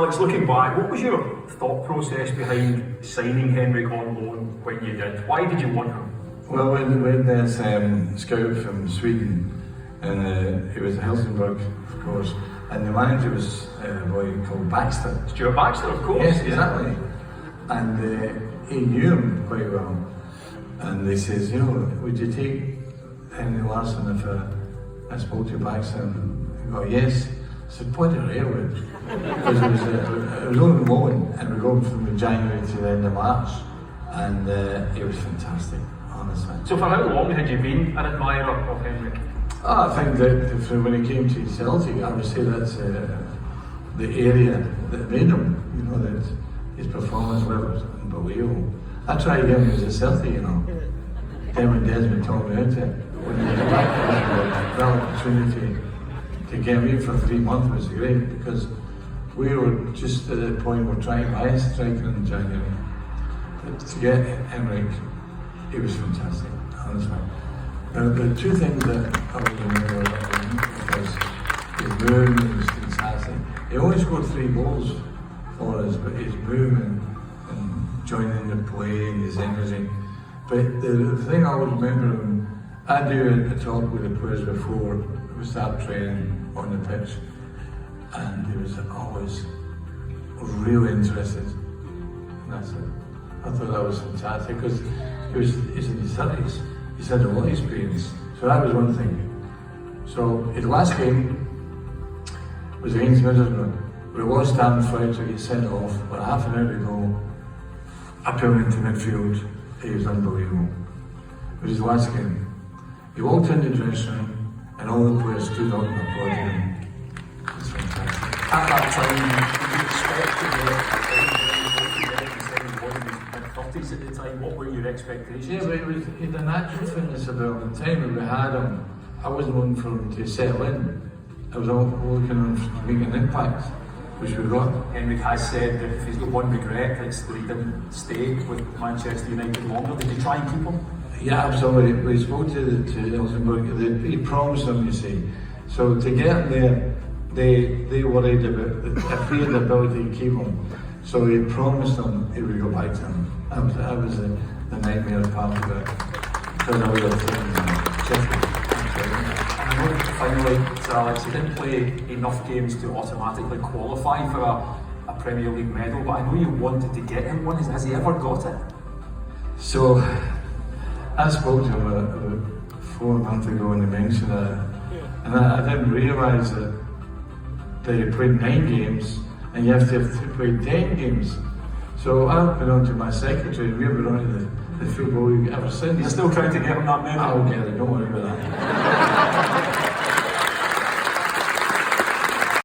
Alex, looking back, what was your thought process behind signing Henrik on loan when you did? Why did you want him? Well, when there's scout from Sweden, and it was Helsingborg, of course, and the manager was a boy called Baxter. Stuart Baxter, of course. Yes, exactly. And he knew him quite well. And they says, would you take Henrik Larsson if I spoke to Baxter? And he go, yes. I said, what a rare would. Because it was only loan, and we're going from January to the end of March. And it was fantastic, honestly. So for how long had you been an admirer of Henrik? I think that from when he came to Celtic, I would say that's the area that made him. That his performance was unbelievable. I tried him as a Celtic, Then when Desmond told me into it, when he came back, the opportunity to get me for 3 months was great, because we were just at the point we're trying to buy a striker in January. But to get Henrik, it was fantastic, honestly. The two things that I was remember about him was his movement was fantastic. He only scored 3 goals for us, but his movement and joining the play and his energy. But the thing I always remember when I do a talk with the players before we start training on the pitch, and he was always really interested. And that's it. I thought that was fantastic because he's in his 30s. He's had a lot of experience. So that was one thing. So his last game was against Middlesbrough. We lost Darren Fry to get sent off, but half an hour to go, I put him into midfield. He was unbelievable. It was his last game. He walked into the dressing room and all the players stood up and applauded him. It was fantastic. At that time, did you expect to mid-30s at the time? What were your expectations? Yeah, but it was in the natural fitness about the time that we had him. I wasn't looking for him to settle in. I was looking on to make an impact, which we got. Henrik has said that if he's got one regret, it's that he didn't stay with Manchester United longer. Did you try and keep him? Yeah, absolutely. We spoke to Helsingborg. He promised them, you see. So to get him there, they worried about if he had the ability to keep him. So he promised them he would go back to him. That was the nightmare part of it. Because I would have Finally, Sir Alex, he didn't play enough games to automatically qualify for a Premier League medal, but I know you wanted to get him one. Has he ever got it? So, I spoke to him about 4 months ago and he mentioned that, and I didn't realise that they played 9 games and you have to play 10 games. So I've been on to my secretary, we've been on to the Football League ever since. You're still trying to get him that medal? I'll get it, don't worry about that.